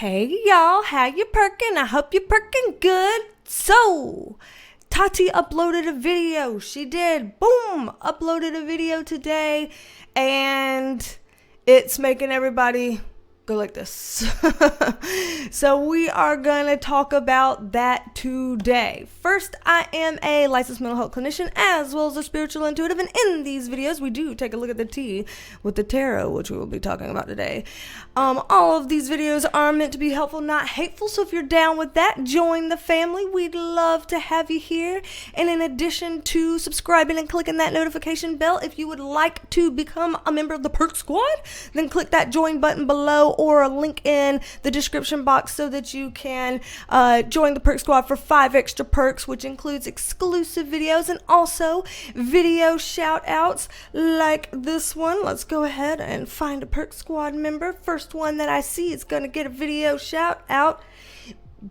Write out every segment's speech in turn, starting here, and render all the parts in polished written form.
Hey y'all, how you perking? I hope you're perking good. So, Tati uploaded a video. She did. Boom! Uploaded a video today, and it's making everybody go like this. So we are going to talk about that today. First, I am a licensed mental health clinician as well as a spiritual intuitive, and in these videos we do take a look at the tea with the tarot, which we will be talking about today. All of these videos are meant to be helpful, not hateful, so if you're down with that, join the family. We'd love to have you here. And in addition to subscribing and clicking that notification bell, if you would like to become a member of the Perk Squad, then click that join button below or a link in the description box so that you can join the Perk Squad for 5 extra perks, which includes exclusive videos and also video shout outs like this one. Let's go ahead and find a Perk Squad member. First one that I see is going to get a video shout out.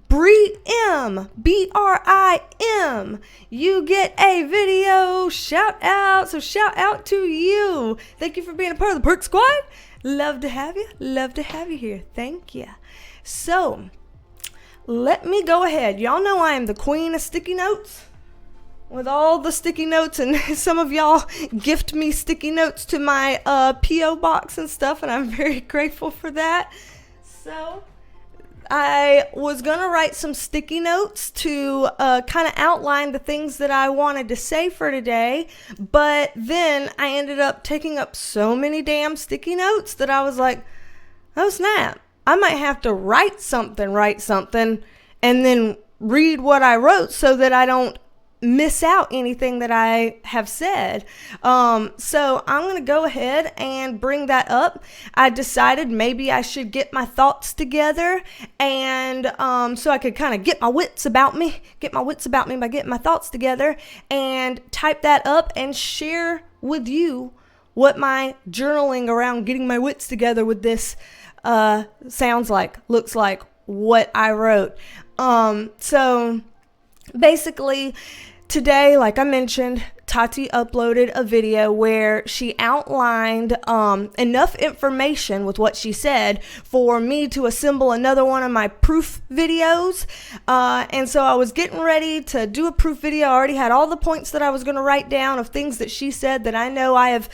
Brim, B-R-I-M. You get a video shout out. So shout out to you. Thank you for being a part of the Perk Squad. Love to have you. Love to have you here. Thank you. So, let me go ahead. Y'all know I am the queen of sticky notes. With all the sticky notes, and some of y'all gift me sticky notes to my P.O. box and stuff, and I'm very grateful for that. So, I was going to write some sticky notes to kind of outline the things that I wanted to say for today, but then I ended up taking up so many damn sticky notes that I was like, oh snap, I might have to write something, and then read what I wrote so that I don't miss out anything that I have said. So I'm going to go ahead and bring that up. I decided maybe I should get my thoughts together, and so I could kind of get my wits about me by getting my thoughts together and type that up and share with you what my journaling around getting my wits together with this sounds like, looks like, what I wrote. So basically, today, like I mentioned, Tati uploaded a video where she outlined enough information with what she said for me to assemble another one of my proof videos. And so I was getting ready to do a proof video. I already had all the points that I was going to write down of things that she said that I know I have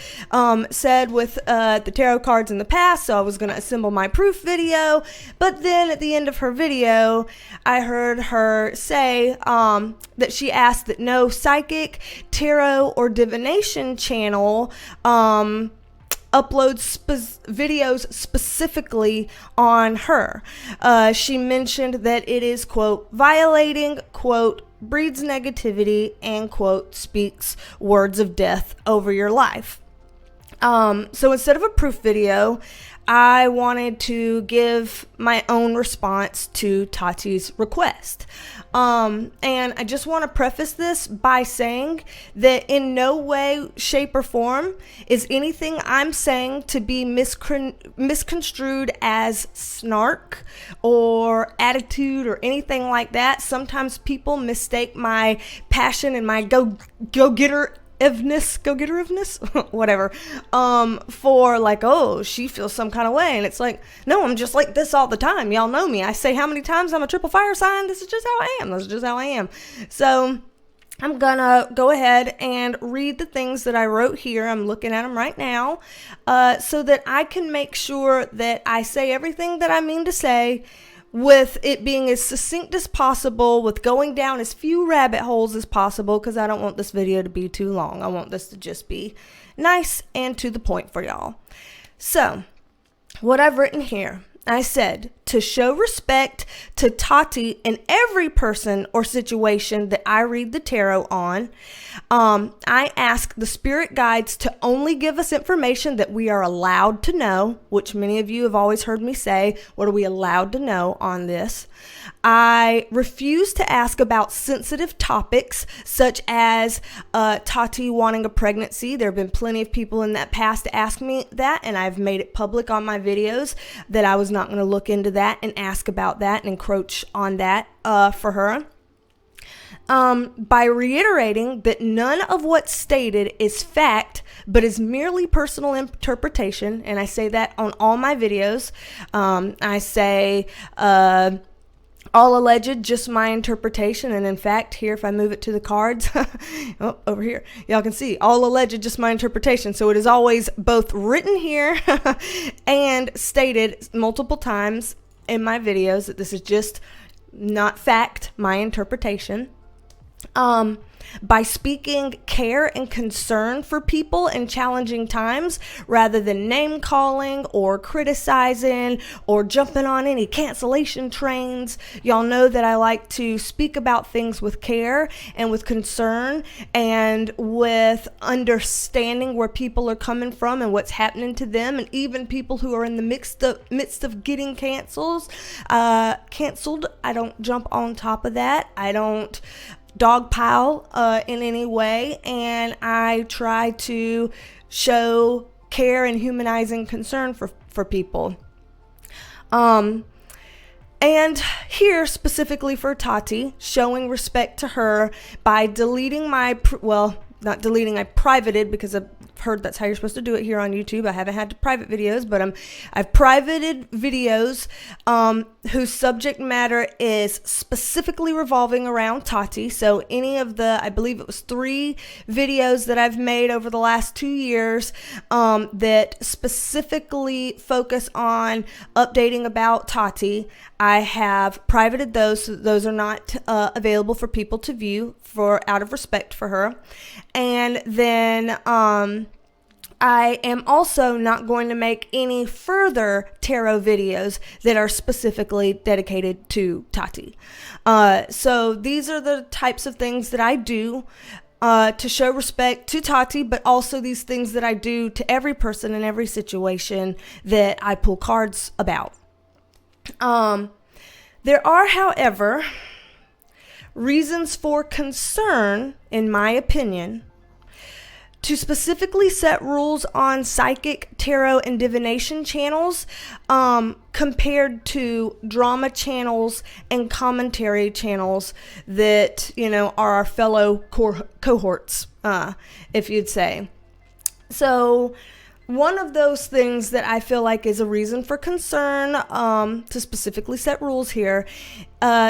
said with the tarot cards in the past. So I was going to assemble my proof video. But then at the end of her video, I heard her say that she asked that no psychic, tarot, or divination channel uploads videos specifically on her. She mentioned that it is, quote, violating, quote, breeds negativity, and, quote, speaks words of death over your life. So instead of a proof video, I wanted to give my own response to Tati's request. And I just want to preface this by saying that in no way, shape, or form is anything I'm saying to be misconstrued as snark or attitude or anything like that. Sometimes people mistake my passion and my go-getter-iveness, whatever, for like, oh, she feels some kind of way. And it's like, no, I'm just like this all the time. Y'all know me. I say how many times I'm a triple fire sign. This is just how I am. So I'm gonna go ahead and read the things that I wrote here. I'm looking at them right now, so that I can make sure that I say everything that I mean to say, with it being as succinct as possible, with going down as few rabbit holes as possible, because I don't want this video to be too long. I want this to just be nice and to the point for y'all. So, what I've written here, I said, to show respect to Tati and every person or situation that I read the tarot on, I ask the spirit guides to only give us information that we are allowed to know, which many of you have always heard me say, what are we allowed to know on this? I refuse to ask about sensitive topics, such as Tati wanting a pregnancy. There have been plenty of people in that past to ask me that, and I've made it public on my videos that I was not going to look into that and ask about that and encroach on that for her. by reiterating that none of what's stated is fact, but is merely personal interpretation. And I say that on all my videos. I say, all alleged, just my interpretation. And in fact, here, if I move it to the cards, oh, over here, y'all can see all alleged, just my interpretation. So it is always both written here and stated multiple times in my videos that this is just not fact, my interpretation. By speaking care and concern for people in challenging times rather than name calling or criticizing or jumping on any cancellation trains. Y'all know that I like to speak about things with care and with concern and with understanding where people are coming from and what's happening to them, and even people who are in the midst of getting canceled. I don't jump on top of that. I don't dogpile in any way, and I try to show care and humanizing concern for people. And here specifically for Tati, showing respect to her by deleting not deleting, I privated, because I've heard that's how you're supposed to do it here on YouTube. I haven't had to private videos, but I've privated videos whose subject matter is specifically revolving around Tati. So any of the, I believe it was 3 videos that I've made over the last 2 years that specifically focus on updating about Tati, I have privated those, so those are not available for people to view out of respect for her. And then I am also not going to make any further tarot videos that are specifically dedicated to Tati. So these are the types of things that I do to show respect to Tati, but also these things that I do to every person in every situation that I pull cards about. There are, however, reasons for concern, in my opinion, to specifically set rules on psychic, tarot, and divination channels compared to drama channels and commentary channels that, are our fellow cohorts, if you'd say. So one of those things that I feel like is a reason for concern to specifically set rules here,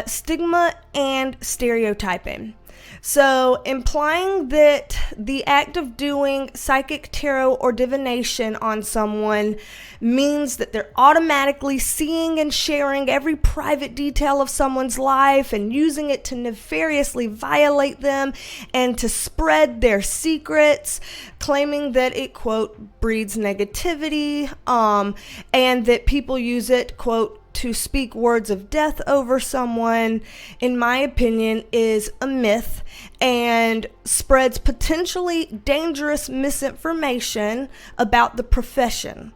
stigma and stereotyping. So implying that the act of doing psychic, tarot, or divination on someone means that they're automatically seeing and sharing every private detail of someone's life and using it to nefariously violate them and to spread their secrets, claiming that it, quote, breeds negativity, and that people use it, quote, to speak words of death over someone, in my opinion, is a myth and spreads potentially dangerous misinformation about the profession.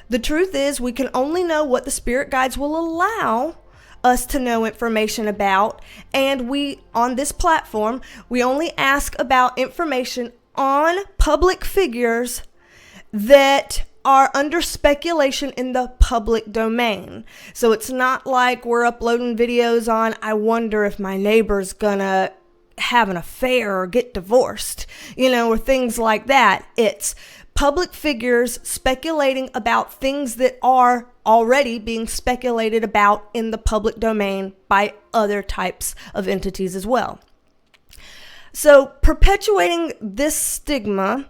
The truth is, we can only know what the spirit guides will allow us to know information about, and on this platform, we only ask about information on public figures that are under speculation in the public domain. So it's not like we're uploading videos on, I wonder if my neighbor's gonna have an affair or get divorced, or things like that. It's public figures speculating about things that are already being speculated about in the public domain by other types of entities as well. So perpetuating this stigma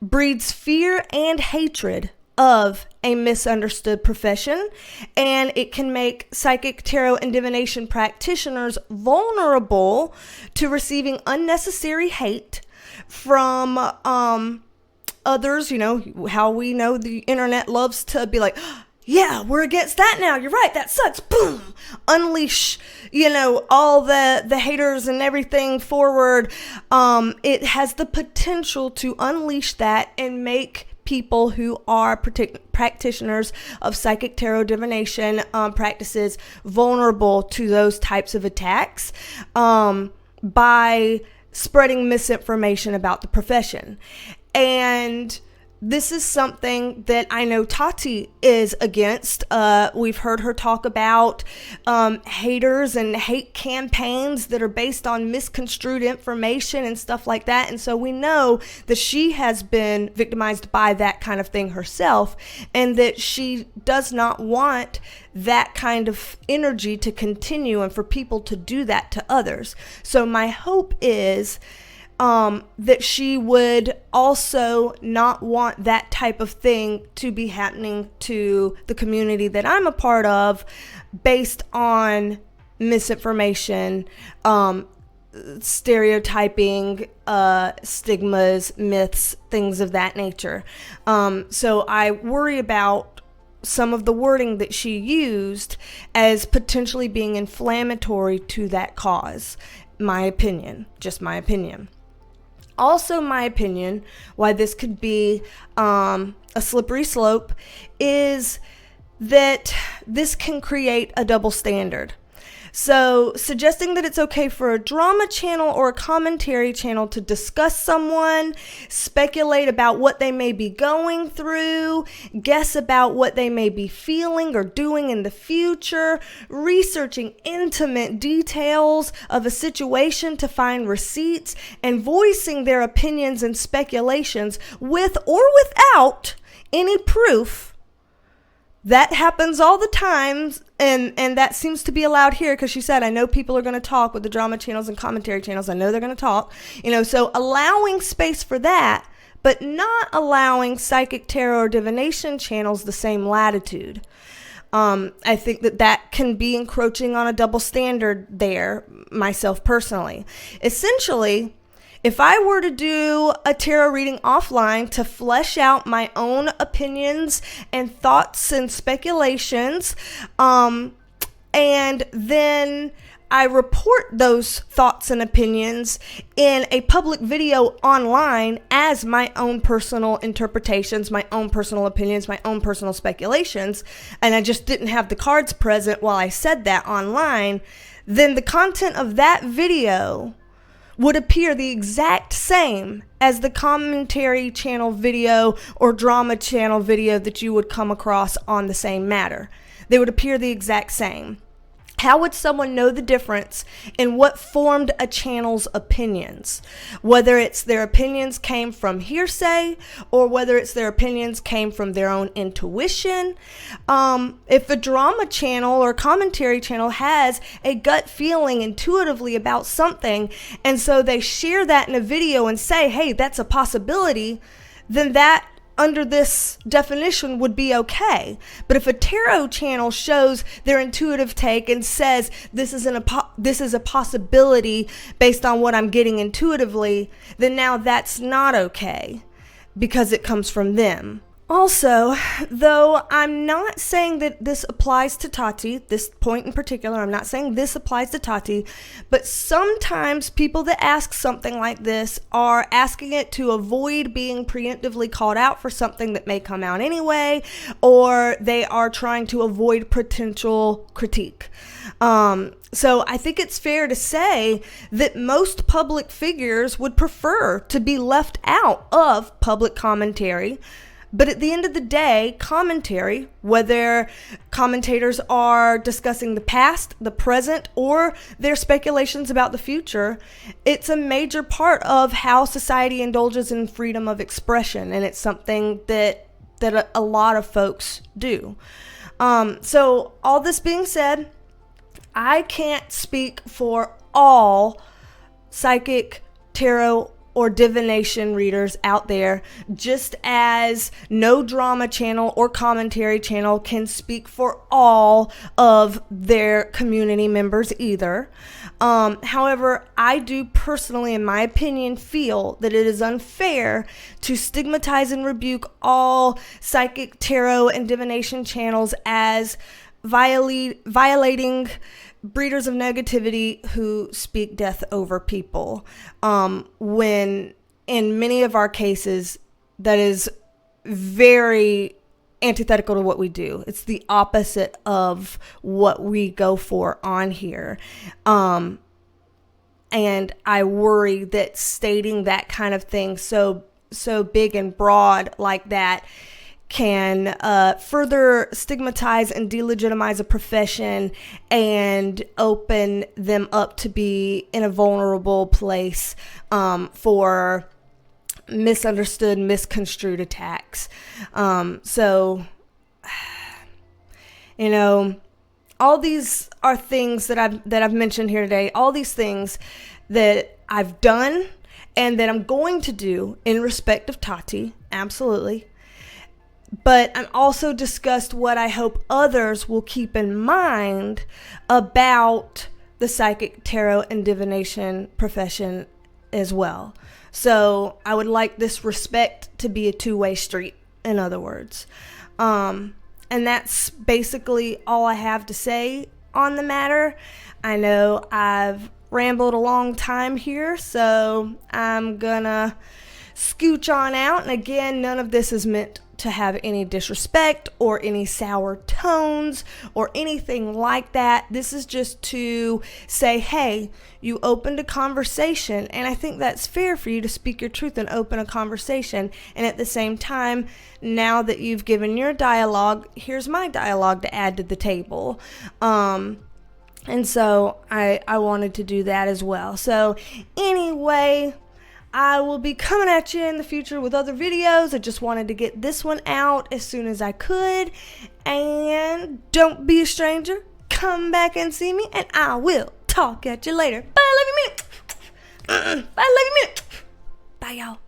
breeds fear and hatred of a misunderstood profession, and it can make psychic, tarot, and divination practitioners vulnerable to receiving unnecessary hate from others. How we know the internet loves to be like, yeah, we're against that now. You're right. That sucks. Boom. Unleash, all the haters and everything forward. It has the potential to unleash that and make people who are practitioners of psychic, tarot, divination practices vulnerable to those types of attacks by spreading misinformation about the profession. And this is something that I know Tati is against. We've heard her talk about haters and hate campaigns that are based on misconstrued information and stuff like that. And so we know that she has been victimized by that kind of thing herself, and that she does not want that kind of energy to continue and for people to do that to others. So my hope is that she would also not want that type of thing to be happening to the community that I'm a part of based on misinformation, stereotyping, stigmas, myths, things of that nature. So I worry about some of the wording that she used as potentially being inflammatory to that cause. My opinion, just my opinion. Also, my opinion, why this could be a slippery slope, is that this can create a double standard. So, suggesting that it's okay for a drama channel or a commentary channel to discuss someone, speculate about what they may be going through, guess about what they may be feeling or doing in the future, researching intimate details of a situation to find receipts, and voicing their opinions and speculations with or without any proof. That happens all the time, and that seems to be allowed here, because she said, I know people are going to talk with the drama channels and commentary channels. I know they're going to talk, so allowing space for that, but not allowing psychic, tarot, or divination channels the same latitude. I think that can be encroaching on a double standard there, myself personally. Essentially, if I were to do a tarot reading offline to flesh out my own opinions and thoughts and speculations, and then I report those thoughts and opinions in a public video online as my own personal interpretations, my own personal opinions, my own personal speculations, and I just didn't have the cards present while I said that online, then the content of that video would appear the exact same as the commentary channel video or drama channel video that you would come across on the same matter. They would appear the exact same. How would someone know the difference in what formed a channel's opinions? Whether it's their opinions came from hearsay or whether it's their opinions came from their own intuition. If a drama channel or commentary channel has a gut feeling intuitively about something, and so they share that in a video and say, hey, that's a possibility, then that under this definition would be okay. But if a tarot channel shows their intuitive take and says this is a possibility based on what I'm getting intuitively, then now that's not okay because it comes from them. Also, though I'm not saying that this applies to Tati, this point in particular, I'm not saying this applies to Tati, but sometimes people that ask something like this are asking it to avoid being preemptively called out for something that may come out anyway, or they are trying to avoid potential critique. So I think it's fair to say that most public figures would prefer to be left out of public commentary. But at the end of the day, commentary, whether commentators are discussing the past, the present, or their speculations about the future, it's a major part of how society indulges in freedom of expression, and it's something that a lot of folks do. So all this being said, I can't speak for all psychic, tarot, or divination readers out there, just as no drama channel or commentary channel can speak for all of their community members either. However, I do personally, in my opinion, feel that it is unfair to stigmatize and rebuke all psychic, tarot, and divination channels as violating breeders of negativity who speak death over people, when in many of our cases that is very antithetical to what we do. It's the opposite of what we go for on here. And I worry that stating that kind of thing so so big and broad like that can further stigmatize and delegitimize a profession and open them up to be in a vulnerable place for misunderstood, misconstrued attacks. So, you know, all these are things that I've mentioned here today. All these things that I've done and that I'm going to do in respect of Tati, absolutely. But I'm also discussed what I hope others will keep in mind about the psychic, tarot, and divination profession as well. So I would like this respect to be a two-way street, in other words. And that's basically all I have to say on the matter. I know I've rambled a long time here, so I'm gonna scooch on out. And again, none of this is meant to have any disrespect or any sour tones or anything like that. This is just to say, hey, you opened a conversation, and I think that's fair for you to speak your truth and open a conversation. And at the same time, now that you've given your dialogue, here's my dialogue to add to the table. And so I wanted to do that as well. So anyway, I will be coming at you in the future with other videos. I just wanted to get this one out as soon as I could. And don't be a stranger. Come back and see me, and I will talk at you later. Bye, love you, minute. Bye, love you, minute. Bye, y'all.